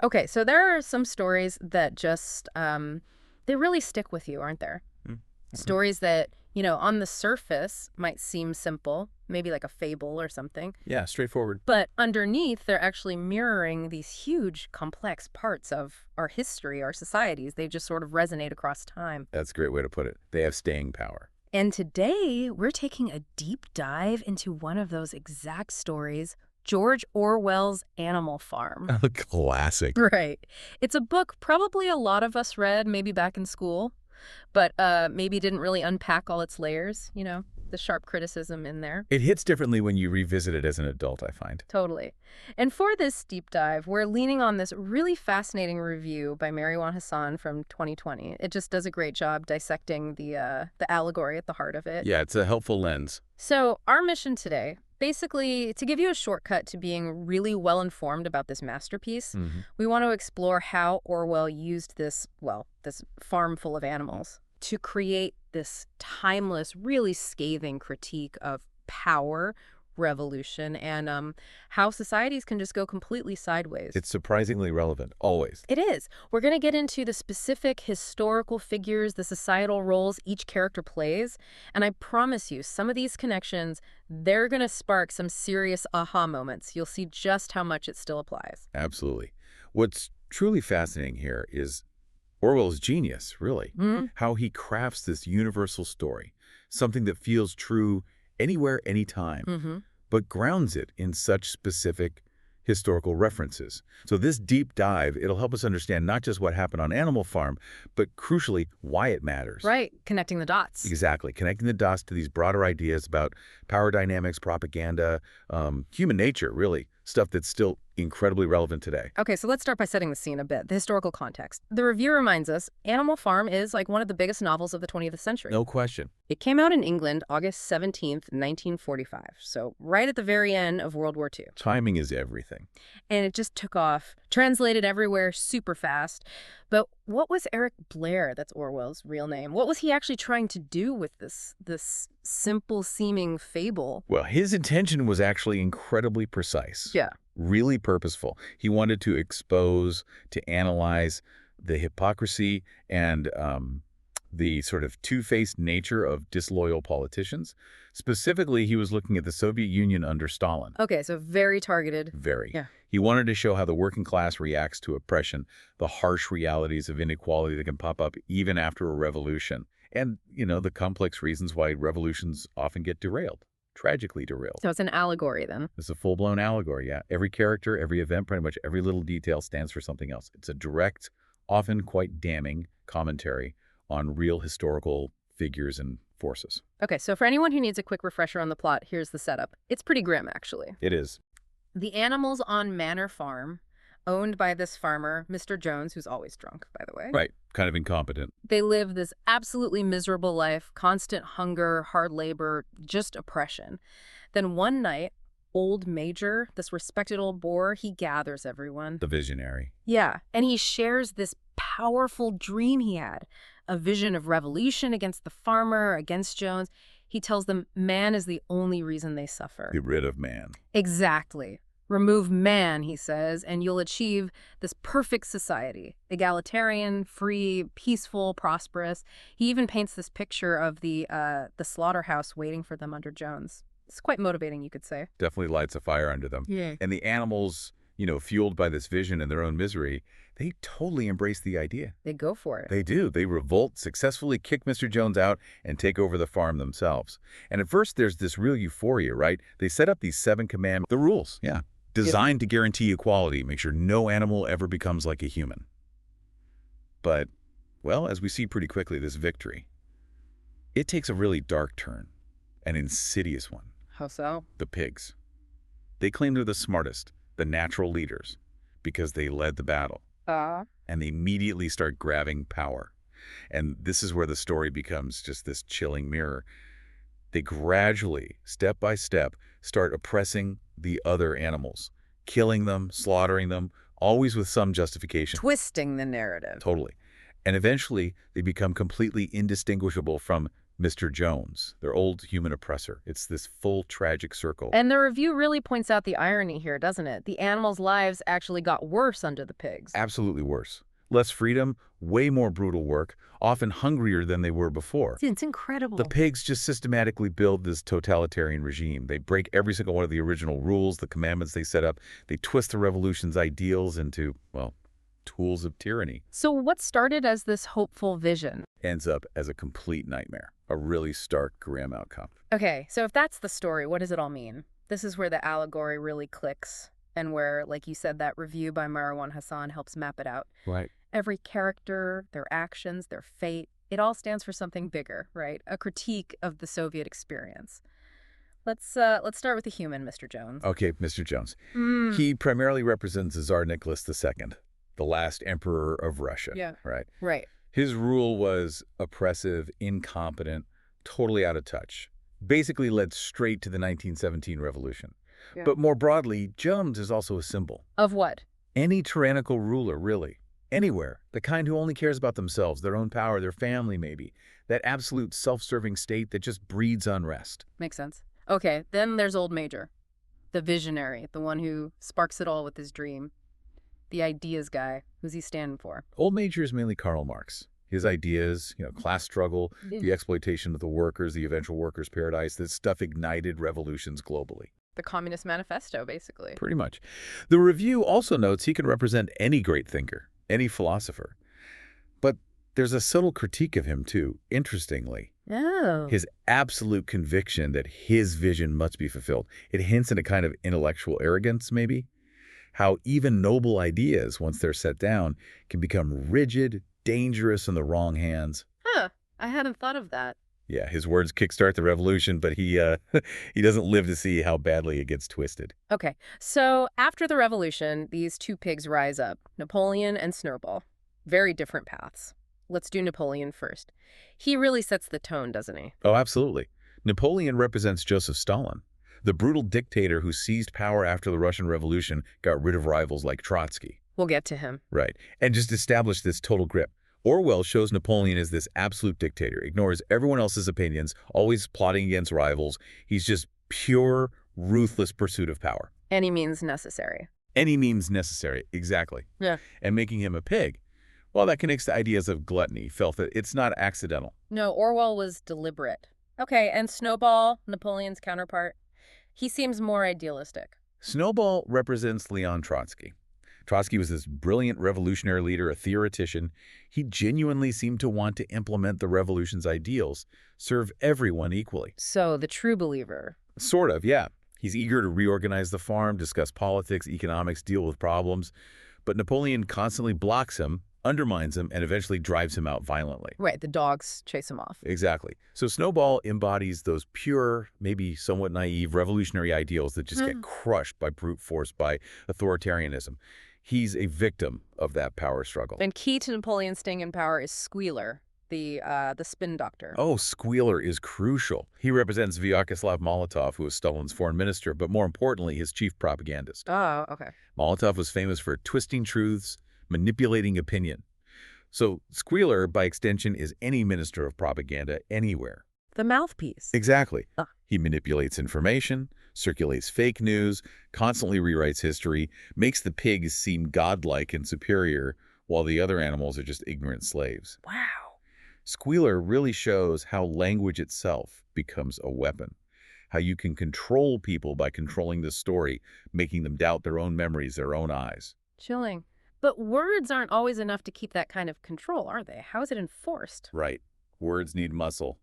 Okay, so there are some stories that just, they really stick with you, aren't there? Mm-hmm. Stories that, on the surface might seem simple, maybe like a fable or something, Yeah, straightforward. but underneath they're actually mirroring these huge, complex parts of our history, our societies. They just sort of resonate across time. That's a great way to put it. They have staying power. And today we're taking a deep dive into one of those exact stories, George Orwell's Animal Farm. A classic. Right. It's a book probably a lot of us read maybe back in school, but maybe didn't really unpack all its layers, the sharp criticism in there. It hits differently when you revisit it as an adult, I find. Totally. And for this deep dive, we're leaning on this really fascinating review by Mariwan Hassan from 2020. It just does a great job dissecting the allegory at the heart of it. Yeah, it's a helpful lens. So our mission today, basically, to give you a shortcut to being really well-informed about this masterpiece, we want to explore how Orwell used this farm full of animals to create this timeless, really scathing critique of power, revolution, and how societies can just go completely sideways. It's surprisingly relevant, always. It is. We're going to get into the specific historical figures, the societal roles each character plays, and I promise you, some of these connections, they're going to spark some serious aha moments. You'll see just how much it still applies. Absolutely. What's truly fascinating here is Orwell's genius, really. How he crafts this universal story, something that feels true anywhere, anytime, but grounds it in such specific historical references. So this deep dive, it'll help us understand not just what happened on Animal Farm, but crucially, why it matters. Right, connecting the dots. Exactly, connecting the dots to these broader ideas about power dynamics, propaganda, human nature, really, stuff that's still incredibly relevant today. Okay, so let's start by setting the scene a bit, the historical context. The review reminds us Animal Farm is like one of the biggest novels of the 20th century. No question. It came out in England August 17th, 1945, so right at the very end of World War II. Timing is everything. And it just took off, translated everywhere super fast. But what was Eric Blair, that's Orwell's real name, what was he actually trying to do with this simple-seeming fable? Well, his intention was actually incredibly precise. Yeah. Really purposeful. He wanted to expose, to analyze the hypocrisy and the sort of two-faced nature of disloyal politicians. Specifically, he was looking at the Soviet Union under Stalin. Okay, so very targeted. Very. Yeah. He wanted to show how the working class reacts to oppression, the harsh realities of inequality that can pop up even after a revolution, and, the complex reasons why revolutions often get derailed. Tragically derailed. So it's an allegory then. It's a full-blown allegory, yeah. Every character, every event, pretty much every little detail stands for something else. It's a direct, often quite damning commentary on real historical figures and forces. Okay, so for anyone who needs a quick refresher on the plot, here's the setup. It's pretty grim, actually. It is. The animals on Manor Farm, owned by this farmer, Mr. Jones, who's always drunk, by the way. Right. Kind of incompetent. They live this absolutely miserable life, constant hunger, hard labor, just oppression. Then one night, old Major, this respected old boar, he gathers everyone. The visionary. Yeah, and he shares this powerful dream he had, a vision of revolution against the farmer, against Jones. He tells them man is the only reason they suffer. Get rid of man. Exactly. Remove man, he says, and you'll achieve this perfect society. Egalitarian, free, peaceful, prosperous. He even paints this picture of the slaughterhouse waiting for them under Jones. It's quite motivating, you could say. Definitely lights a fire under them. Yeah. And the animals, fueled by this vision and their own misery, they totally embrace the idea. They go for it. They do. They revolt, successfully kick Mr. Jones out, and take over the farm themselves. And at first, there's this real euphoria, right? They set up these 7 commandments, the rules, yeah, designed to guarantee equality, make sure no animal ever becomes like a human. But, well, as we see pretty quickly, this victory, it takes a really dark turn, an insidious one. How so? The pigs. They claim they're the smartest, the natural leaders, because they led the battle. And they immediately start grabbing power. And this is where the story becomes just this chilling mirror. They gradually, step by step, start oppressing the other animals, killing them, slaughtering them, always with some justification. Twisting the narrative. Totally. And eventually, they become completely indistinguishable from Mr. Jones, their old human oppressor. It's this full tragic circle. And the review really points out the irony here, doesn't it? The animals' lives actually got worse under the pigs. Absolutely worse. Less freedom, way more brutal work, often hungrier than they were before. It's incredible. The pigs just systematically build this totalitarian regime. They break every single one of the original rules, the commandments they set up. They twist the revolution's ideals into, well, tools of tyranny. So what started as this hopeful vision Ends up as a complete nightmare, a really stark, grim outcome. Okay, so if that's the story, what does it all mean? This is where the allegory really clicks, and where, like you said, that review by Marwan Hassan helps map it out. Right. Every character, their actions, their fate, it all stands for something bigger, right? A critique of the Soviet experience. Let's start with the human, Mr. Jones. Okay, Mr. Jones. He primarily represents Tsar Nicholas II, the last emperor of Russia. Yeah. Right. Right. His rule was oppressive, incompetent, totally out of touch. Basically led straight to the 1917 revolution. Yeah. But more broadly, Jones is also a symbol. Of what? Any tyrannical ruler, really. Anywhere. The kind who only cares about themselves, their own power, their family maybe. That absolute self-serving state that just breeds unrest. Makes sense. Okay, then there's Old Major. The visionary, the one who sparks it all with his dream. The ideas guy. Who's he standing for? Old Major is mainly Karl Marx. His ideas, class struggle, the exploitation of the workers, the eventual workers' paradise, this stuff ignited revolutions globally. The Communist Manifesto, basically. Pretty much. The review also notes he can represent any great thinker, any philosopher. But there's a subtle critique of him, too, interestingly. Oh. His absolute conviction that his vision must be fulfilled. It hints at a kind of intellectual arrogance, maybe. How even noble ideas, once they're set down, can become rigid, dangerous in the wrong hands. Huh. I hadn't thought of that. Yeah, his words kickstart the revolution, but he doesn't live to see how badly it gets twisted. Okay, so after the revolution, these two pigs rise up, Napoleon and Snowball. Very different paths. Let's do Napoleon first. He really sets the tone, doesn't he? Oh, absolutely. Napoleon represents Joseph Stalin, the brutal dictator who seized power after the Russian Revolution, got rid of rivals like Trotsky. We'll get to him. Right, and just established this total grip. Orwell shows Napoleon as this absolute dictator, ignores everyone else's opinions, always plotting against rivals. He's just pure, ruthless pursuit of power. Any means necessary. Any means necessary, exactly. Yeah. And making him a pig, well, that connects to ideas of gluttony, felt that it's not accidental. No, Orwell was deliberate. Okay, and Snowball, Napoleon's counterpart, he seems more idealistic. Snowball represents Leon Trotsky. Trotsky was this brilliant revolutionary leader, a theoretician. He genuinely seemed to want to implement the revolution's ideals, serve everyone equally. So, the true believer. Sort of, yeah. He's eager to reorganize the farm, discuss politics, economics, deal with problems. But Napoleon constantly blocks him, undermines him, and eventually drives him out violently. Right, the dogs chase him off. Exactly. So Snowball embodies those pure, maybe somewhat naive revolutionary ideals that just get crushed by brute force, by authoritarianism. He's a victim of that power struggle. And key to Napoleon's staying in power is Squealer, the spin doctor. Oh, Squealer is crucial. He represents Vyacheslav Molotov, who was Stalin's foreign minister, but more importantly, his chief propagandist. Oh, okay. Molotov was famous for twisting truths, manipulating opinion. So Squealer, by extension, is any minister of propaganda anywhere. The mouthpiece. Exactly. He manipulates information, circulates fake news, constantly rewrites history, makes the pigs seem godlike and superior, while the other animals are just ignorant slaves. Wow. Squealer really shows how language itself becomes a weapon, how you can control people by controlling the story, making them doubt their own memories, their own eyes. Chilling. But words aren't always enough to keep that kind of control, are they? How is it enforced? Right. Words need muscle.